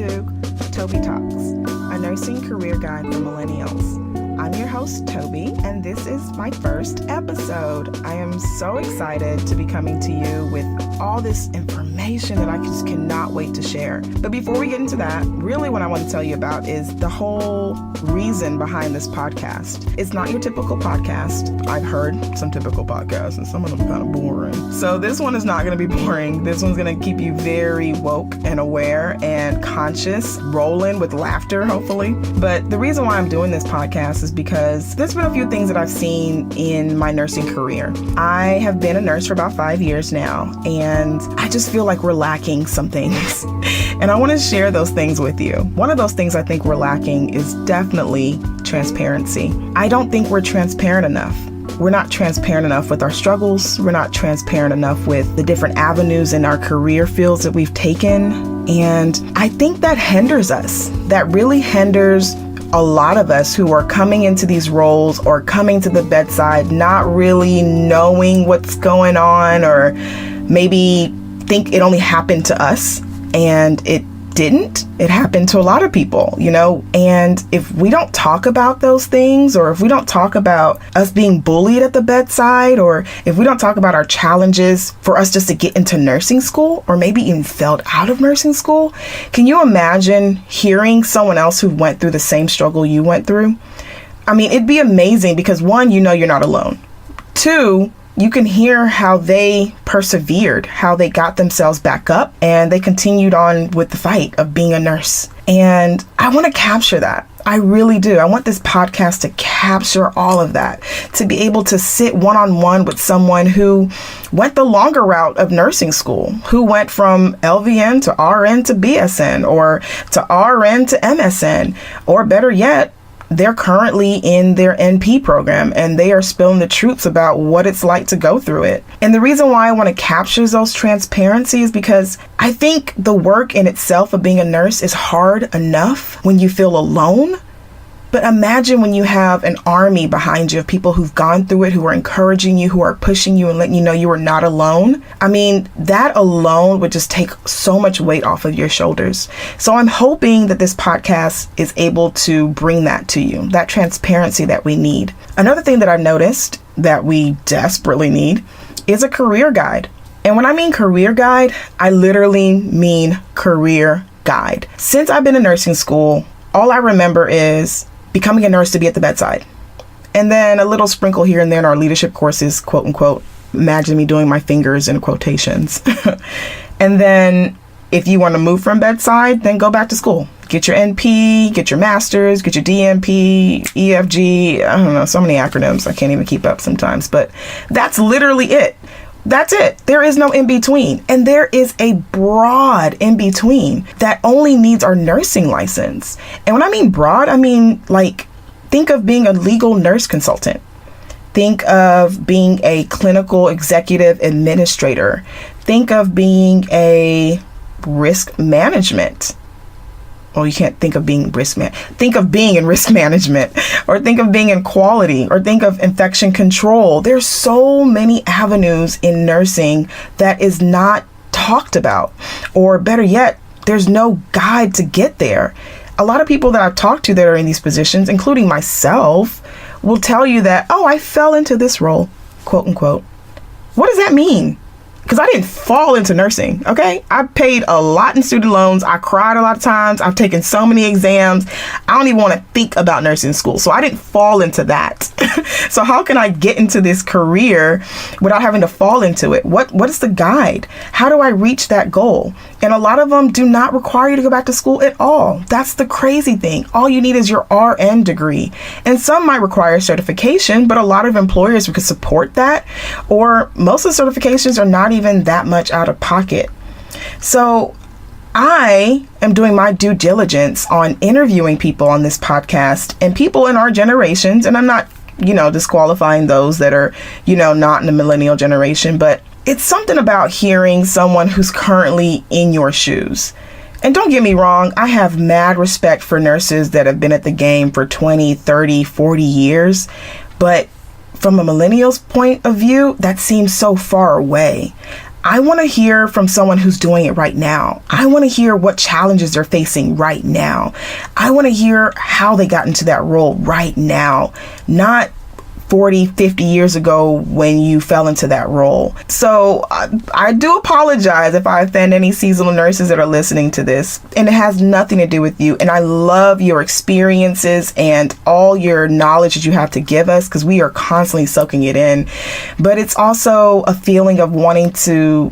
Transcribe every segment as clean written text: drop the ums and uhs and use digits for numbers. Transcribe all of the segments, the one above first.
to TobiTalks, a nursing career guide for millennials. I'm your host, Tobi, and this is my first episode. I am so excited to be coming to you with all this information that I just cannot wait to share. But before we get into that, really what I want to tell you about is the whole reason behind this podcast. It's not your typical podcast. I've heard some typical podcasts, and some of them are kind of boring. So this one is not going to be boring. This one's going to keep you very woke and aware and conscious, rolling with laughter, hopefully. But the reason why I'm doing this podcast is because there's been a few things that I've seen in my nursing career. I have been a nurse for about 5 years now, and I just feel like we're lacking some things. And I want to share those things with you. One of those things I think we're lacking is definitely transparency. I don't think we're transparent enough. We're not transparent enough with our struggles. We're not transparent enough with the different avenues in our career fields that we've taken. And I think that hinders us. That really hinders a lot of us who are coming into these roles or coming to the bedside not really knowing what's going on, or maybe think it only happened to us, and it didn't. It happened to a lot of people, and if we don't talk about those things, or if we don't talk about us being bullied at the bedside, or if we don't talk about our challenges for us just to get into nursing school, or maybe even failed out of nursing school, can you imagine hearing someone else who went through the same struggle you went through? I mean, it'd be amazing because one, you're not alone. Two, you can hear how they persevered, how they got themselves back up, and they continued on with the fight of being a nurse. And I want to capture that. I really do. I want this podcast to capture all of that, to be able to sit one-on-one with someone who went the longer route of nursing school, who went from LVN to RN to BSN, or to RN to MSN, or better yet, they're currently in their NP program and they are spilling the truths about what it's like to go through it. And the reason why I want to capture those transparencies is because I think the work in itself of being a nurse is hard enough when you feel alone. But imagine when you have an army behind you of people who've gone through it, who are encouraging you, who are pushing you and letting you know you are not alone. I mean, that alone would just take so much weight off of your shoulders. So I'm hoping that this podcast is able to bring that to you, that transparency that we need. Another thing that I've noticed that we desperately need is a career guide. And when I mean career guide, I literally mean career guide. Since I've been in nursing school, all I remember is becoming a nurse to be at the bedside. And then a little sprinkle here and there in our leadership courses, quote unquote. Imagine me doing my fingers in quotations. And then if you want to move from bedside, then go back to school. Get your NP, get your master's, get your DNP, EFG. I don't know, so many acronyms. I can't even keep up sometimes. But that's literally it. That's it. There is no in between. And there is a broad in between that only needs our nursing license. And when I mean broad, I mean think of being a legal nurse consultant. Think of being a clinical executive administrator. Think of being a risk management. Well, you can't think of being think of being in risk management, or think of being in quality, or think of infection control. There's so many avenues in nursing that is not talked about, or better yet, there's no guide to get there. A lot of people that I've talked to that are in these positions, including myself, will tell you that, oh, I fell into this role, quote unquote. What does that mean? Because I didn't fall into nursing, okay? I paid a lot in student loans. I cried a lot of times. I've taken so many exams. I don't even want to think about nursing school. So I didn't fall into that. So how can I get into this career without having to fall into it? What is the guide? How do I reach that goal? And a lot of them do not require you to go back to school at all. That's the crazy thing. All you need is your RN degree. And some might require certification, but a lot of employers could support that. Or most of the certifications are not even that much out of pocket. So I am doing my due diligence on interviewing people on this podcast, and people in our generations, and I'm not, disqualifying those that are, not in the millennial generation, but it's something about hearing someone who's currently in your shoes. And don't get me wrong, I have mad respect for nurses that have been at the game for 20, 30, 40 years, but from a millennial's point of view, that seems so far away. I want to hear from someone who's doing it right now. I want to hear what challenges they're facing right now. I want to hear how they got into that role right now, not 40, 50 years ago when you fell into that role. So I do apologize if I offend any seasonal nurses that are listening to this, and it has nothing to do with you. And I love your experiences and all your knowledge that you have to give us, because we are constantly soaking it in. But it's also a feeling of wanting to,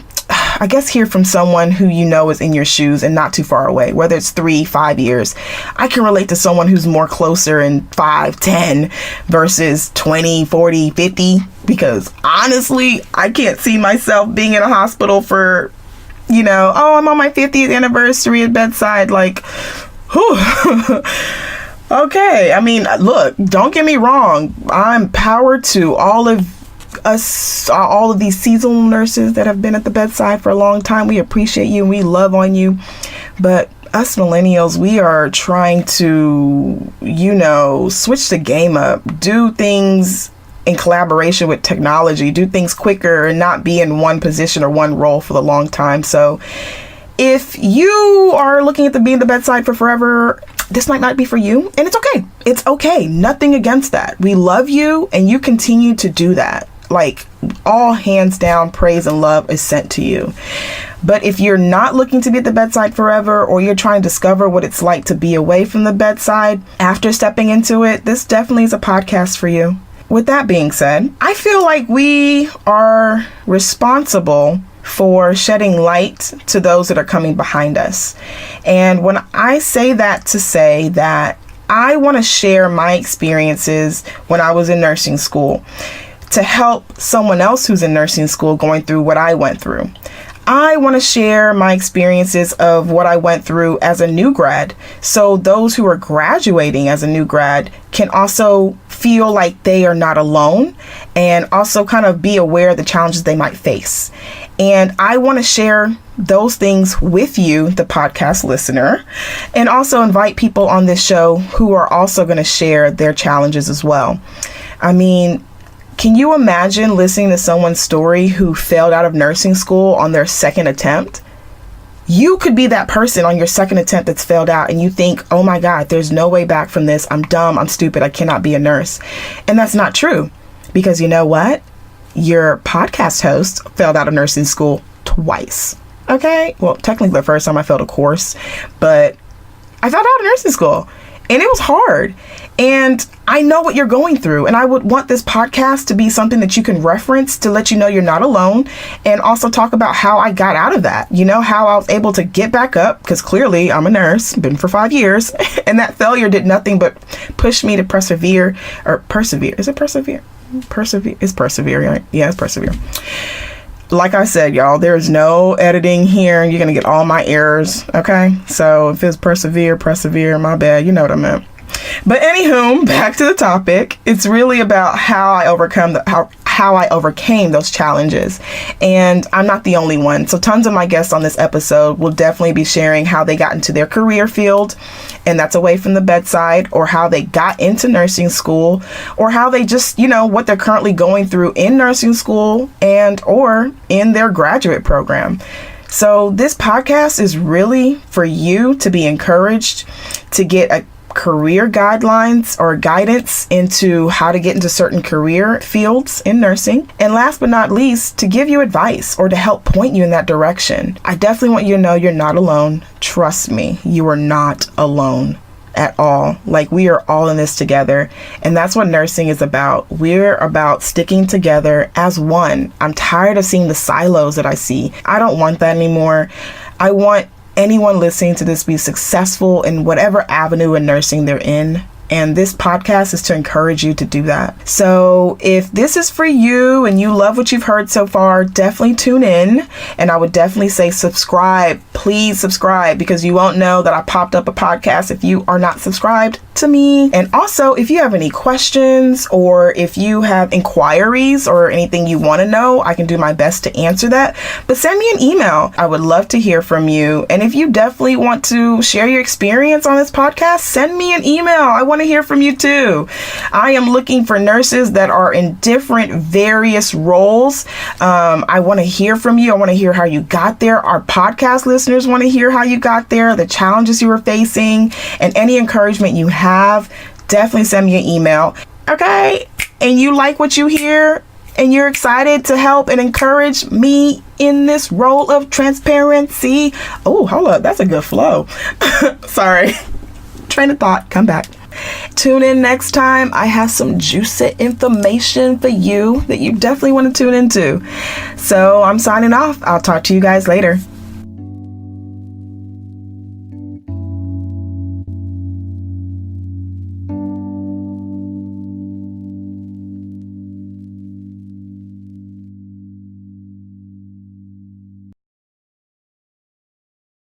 I guess, hear from someone who you know is in your shoes and not too far away, whether it's 3, 5 years. I can relate to someone who's more closer in 5, 10 versus 20, 40, 50, because honestly, I can't see myself being in a hospital for, I'm on my 50th anniversary at bedside. Like, whew. Okay. I mean, look, don't get me wrong. I'm power to all of these seasonal nurses that have been at the bedside for a long time. We appreciate you and we love on you. But us millennials, we are trying to, switch the game up, do things in collaboration with technology, do things quicker and not be in one position or one role for the long time. So if you are looking to be in the bedside for forever, this might not be for you, and it's okay. It's okay. Nothing against that. We love you, and you continue to do that. Like, all hands down, praise and love is sent to you. But if you're not looking to be at the bedside forever, or you're trying to discover what it's like to be away from the bedside after stepping into it, this definitely is a podcast for you. With that being said, I feel like we are responsible for shedding light to those that are coming behind us. And when I say that, to say that I want to share my experiences when I was in nursing school to help someone else who's in nursing school going through what I went through. I want to share my experiences of what I went through as a new grad, so those who are graduating as a new grad can also feel like they are not alone, and also kind of be aware of the challenges they might face. And I want to share those things with you, the podcast listener, and also invite people on this show who are also going to share their challenges as well. I mean, can you imagine listening to someone's story who failed out of nursing school on their second attempt? You could be that person on your second attempt that's failed out, and you think, oh my God, there's no way back from this. I'm dumb. I'm stupid. I cannot be a nurse. And that's not true, because you know what? Your podcast host failed out of nursing school twice. Okay? Well, technically the first time I failed a course, but I failed out of nursing school, and it was hard. And I know what you're going through, and I would want this podcast to be something that you can reference to let you know you're not alone, and also talk about how I got out of that, how I was able to get back up, because clearly I'm a nurse, been for 5 years, and that failure did nothing but push me to persevere. Is it persevere? It's persevere, right? Yeah, it's persevere. Like I said, y'all, there's no editing here, and you're going to get all my errors, okay? So if it's persevere, my bad, you know what I meant. But anywho, back to the topic. It's really about how I overcame those challenges. And I'm not the only one. So tons of my guests on this episode will definitely be sharing how they got into their career field, and that's away from the bedside, or how they got into nursing school, or how they just, what they're currently going through in nursing school and or in their graduate program. So this podcast is really for you to be encouraged to get a career guidelines or guidance into how to get into certain career fields in nursing. And last but not least, to give you advice or to help point you in that direction. I definitely want you to know you're not alone. Trust me, you are not alone at all. Like, we are all in this together. And that's what nursing is about. We're about sticking together as one. I'm tired of seeing the silos that I see. I don't want that anymore. I want anyone listening to this be successful in whatever avenue in nursing they're in. And this podcast is to encourage you to do that. So if this is for you and you love what you've heard so far, definitely tune in. And I would definitely say subscribe. Please subscribe, because you won't know that I popped up a podcast if you are not subscribed to me. And also, if you have any questions or if you have inquiries or anything you want to know, I can do my best to answer that. But send me an email. I would love to hear from you. And if you definitely want to share your experience on this podcast, send me an email. I want want to hear from you too. I am looking for nurses that are in different various roles. I want to hear from you. I want to hear how you got there. Our podcast listeners want to hear how you got there, the challenges you were facing, and any encouragement you have. Definitely send me an email. Okay? And you like what you hear? And you're excited to help and encourage me in this role of transparency. Oh, hold up. That's a good flow. Sorry. Train of thought. Come back. Tune in next time. I have some juicy information for you that you definitely want to tune into. So I'm signing off. I'll talk to you guys later.